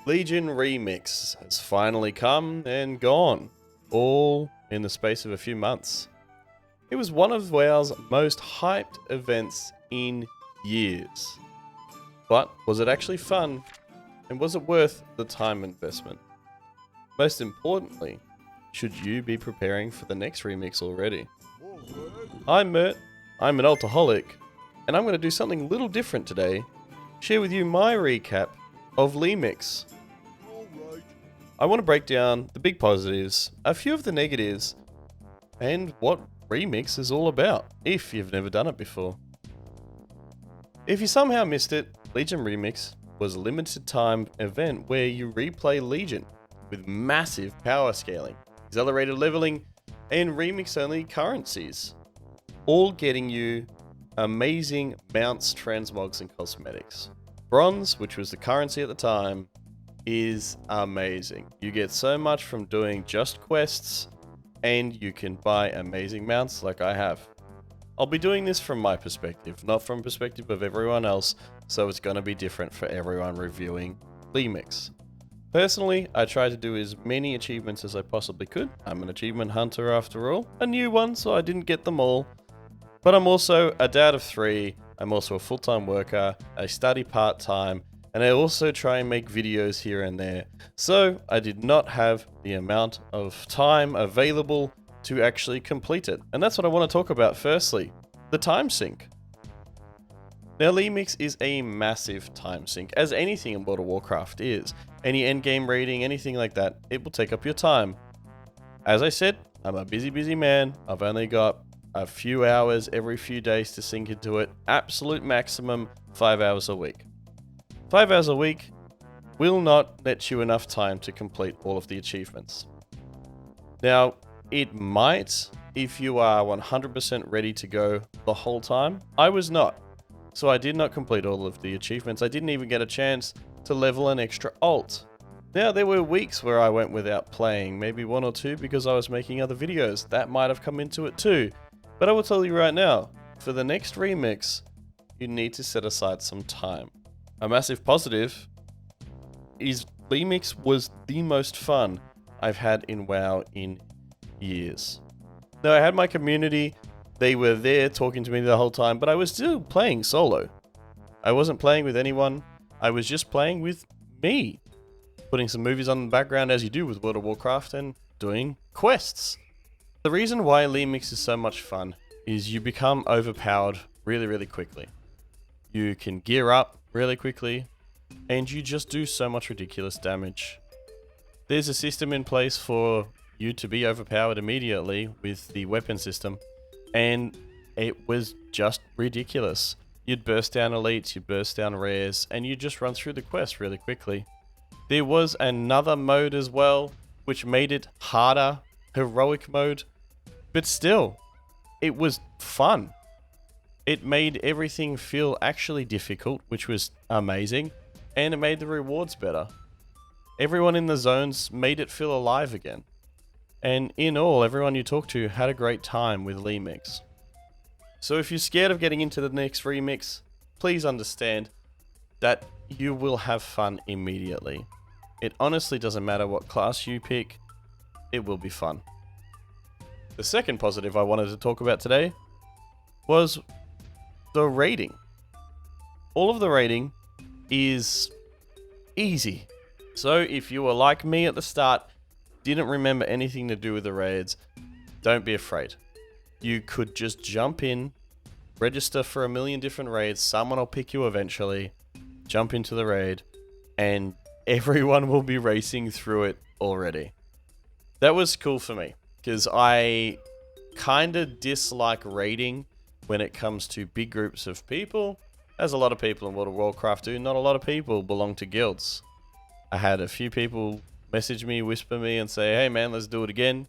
Legion Remix has finally come and gone, all in the space of a few months. It was one of WoW's most hyped events in years. But was it actually fun, and was it worth the time investment? Most importantly, should you be preparing for the next remix already? I'm Mert, I'm an Altaholic, and I'm going to do something a little different today. Share with you my recap of Remix. I want to break down the big positives, a few of the negatives, and what Remix is all about, if you've never done it before. If you somehow missed it, Legion Remix was a limited time event where you replay Legion with massive power scaling, accelerated leveling, and remix only currencies, all getting you amazing mounts, transmogs, and cosmetics. Bronze, which was the currency at the time, is amazing. You get so much from doing just quests, and you can buy amazing mounts like I have. I'll be doing this from my perspective, not from perspective of everyone else, so it's going to be different for everyone reviewing Remix. Personally, I tried to do as many achievements as I possibly could. I'm an achievement hunter after all, a new one, so I didn't get them all. But I'm also a dad of 3, I'm also a full-time worker, I study part-time, and I also try and make videos here and there. So I did not have the amount of time available to actually complete it. And that's what I want to talk about firstly, the time sink. Now Remix is a massive time sink, as anything in World of Warcraft is. Any endgame raiding, anything like that, it will take up your time. As I said, I'm a busy man. I've only got a few hours every few days to sink into it. Absolute maximum 5 hours a week. 5 hours a week will not let you enough time to complete all of the achievements. Now, it might if you are 100% ready to go the whole time. I was not. So I did not complete all of the achievements. I didn't even get a chance to level an extra alt. Now, there were weeks where I went without playing, maybe 1 or 2 because I was making other videos. That might have come into it too. But I will tell you right now, for the next remix, you need to set aside some time. A massive positive is Remix was the most fun I've had in WoW in years. Now, I had my community. They were there talking to me the whole time, but I was still playing solo. I wasn't playing with anyone. I was just playing with me. Putting some movies on in the background as you do with World of Warcraft and doing quests. The reason why Remix is so much fun is you become overpowered really quickly. You can gear up really quickly and you just do so much ridiculous damage. There's a system in place for you to be overpowered immediately with the weapon system. And it was just ridiculous. You'd burst down elites, you'd burst down rares, and you'd just run through the quest really quickly. There was another mode as well, which made it harder, heroic mode, but still, it was fun. It made everything feel actually difficult, which was amazing, and it made the rewards better. Everyone in the zones made it feel alive again. And in all, everyone you talk to had a great time with Remix. So if you're scared of getting into the next remix, please understand that you will have fun immediately. It honestly doesn't matter what class you pick, it will be fun. The second positive I wanted to talk about today was the raiding. All of the raiding is easy. So if you were like me at the start, didn't remember anything to do with the raids, don't be afraid. You could just jump in, register for a million different raids, someone will pick you eventually, jump into the raid, and everyone will be racing through it already. That was cool for me, because I kinda dislike raiding when it comes to big groups of people, as a lot of people in World of Warcraft do. Not a lot of people belong to guilds. I had a few people message me, whisper me, and say, hey man, let's do it again.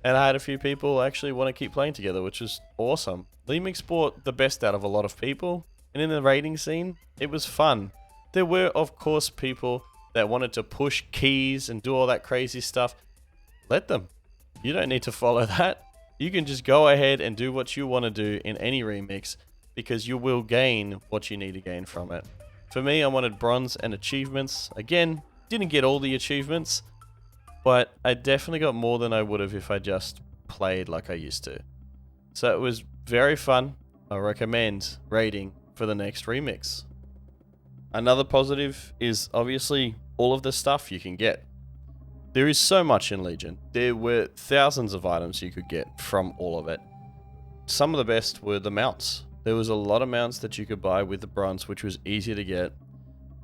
And I had a few people actually want to keep playing together, which is awesome. Remix brought the best out of a lot of people, and in the raiding scene, it was fun. There were, of course, people that wanted to push keys and do all that crazy stuff. Let them. You don't need to follow that. You can just go ahead and do what you want to do in any remix, because you will gain what you need to gain from it. For me, I wanted bronze and achievements. Again, didn't get all the achievements, but I definitely got more than I would have if I just played like I used to. So it was very fun. I recommend raiding for the next remix. Another positive is obviously all of the stuff you can get. There is so much in Legion. There were thousands of items you could get from all of it. Some of the best were the mounts. There was a lot of mounts that you could buy with the bronze, which was easy to get,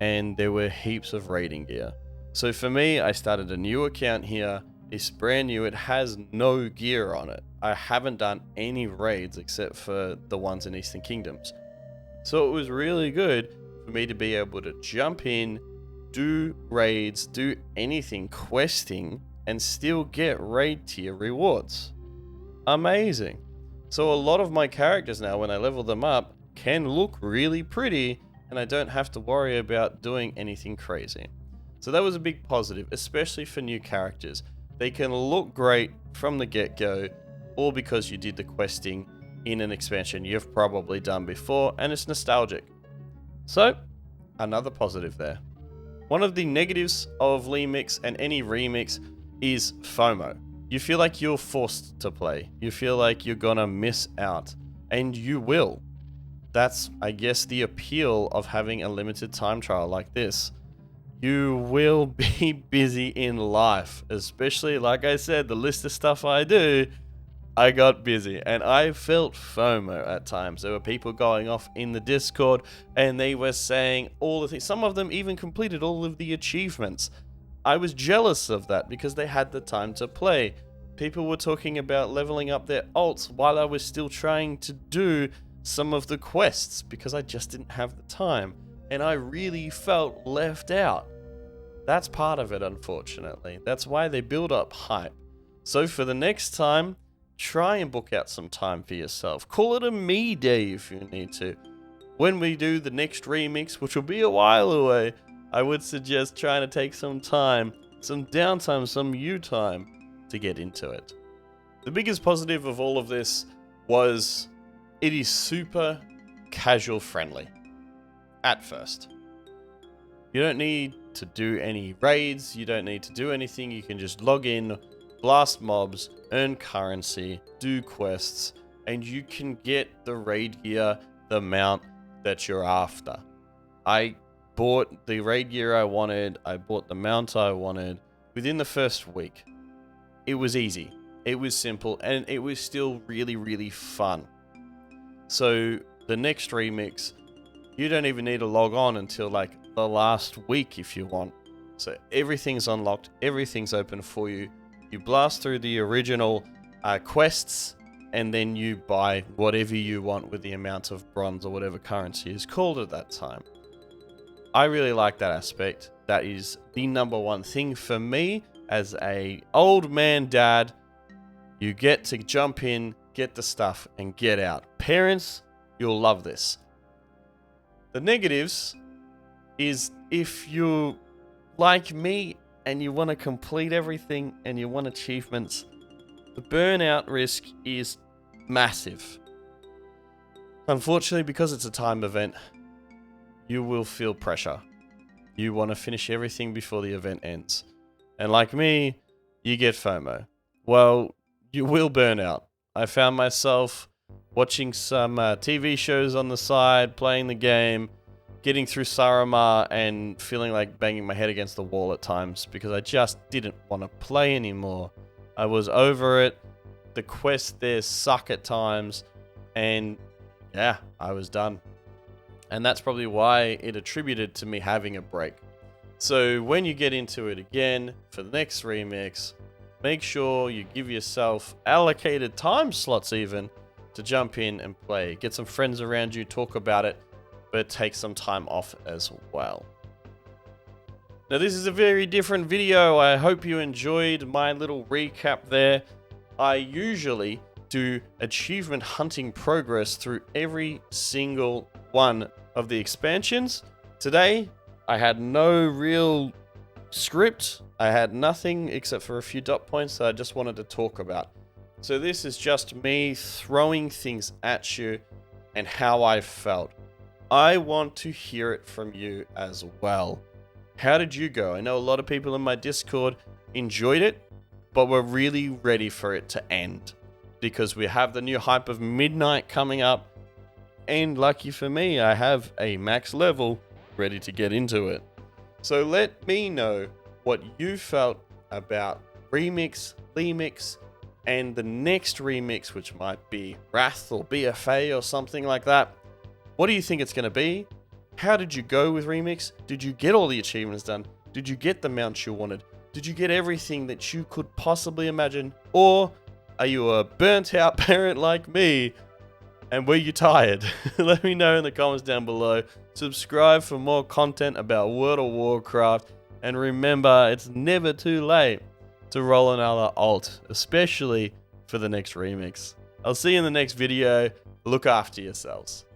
and there were heaps of raiding gear. So for me, I started a new account here. It's brand new. It has no gear on it. I haven't done any raids except for the ones in Eastern Kingdoms. So it was really good for me to be able to jump in, do raids, do anything, questing, and still get raid tier rewards. Amazing. So a lot of my characters now, when I level them up, can look really pretty, and I don't have to worry about doing anything crazy. So that was a big positive, especially for new characters. They can look great from the get-go, all because you did the questing in an expansion you've probably done before, and it's nostalgic. So, another positive there. One of the negatives of Lemix and any remix is FOMO. You feel like you're forced to play. You feel like you're gonna miss out, and you will. That's, I guess, the appeal of having a limited time trial like this. You will be busy in life, especially, like I said, the list of stuff I do. I got busy and I felt FOMO at times. There were people going off in the Discord and they were saying all the things. Some of them even completed all of the achievements. I was jealous of that because they had the time to play. People were talking about leveling up their alts while I was still trying to do some of the quests because I just didn't have the time. And I really felt left out. That's part of it, unfortunately. That's why they build up hype. So for the next time, try and book out some time for yourself. Call it a me day if you need to. When we do the next remix, which will be a while away, I would suggest trying to take some time, some downtime, some you time to get into it. The biggest positive of all of this was it is super casual friendly. At first. You don't need to do any raids, you don't need to do anything, you can just log in, blast mobs, earn currency, do quests, and you can get the raid gear, the mount that you're after. I bought the raid gear I wanted, I bought the mount I wanted within the first week. It was easy, it was simple, and it was still really, really fun. So the next remix, you don't even need to log on until like the last week if you want. So everything's unlocked, everything's open for you. You blast through the original quests, and then you buy whatever you want with the amount of bronze or whatever currency is called at that time. I really like that aspect. That is the number one thing for me as a old man dad. You get to jump in, get the stuff, and get out. Parents, you'll love this. The negatives is if you like me and you want to complete everything and you want achievements, the burnout risk is massive. Unfortunately, because it's a time event, you will feel pressure. You want to finish everything before the event ends. And like me, you get FOMO. Well, you will burn out. I found myself watching some TV shows on the side, playing the game, getting through Saramar and feeling like banging my head against the wall at times because I just didn't want to play anymore. I was over it. The quests there suck at times. And yeah, I was done. And that's probably why it attributed to me having a break. So when you get into it again for the next remix, make sure you give yourself allocated time slots even to jump in and play. Get some friends around you, talk about it, but take some time off as well. Now this is a very different video. I hope you enjoyed my little recap there. I usually do achievement hunting progress through every single one of the expansions. Today, I had no real script. I had nothing except for a few dot points that I just wanted to talk about. So this is just me throwing things at you and how I felt. I want to hear it from you as well. How did you go? I know a lot of people in my Discord enjoyed it, but we're really ready for it to end because we have the new hype of Midnight coming up. And lucky for me, I have a max level ready to get into it. So let me know what you felt about Remix, Lemix, and the next remix, which might be Wrath or BFA or something like that. What do you think it's going to be? How did you go with Remix? Did you get all the achievements done? Did you get the mounts you wanted? Did you get everything that you could possibly imagine? Or are you a burnt out parent like me? And were you tired? Let me know in the comments down below. Subscribe for more content about World of Warcraft. And remember, it's never too late to roll another alt, especially for the next remix. I'll see you in the next video. Look after yourselves.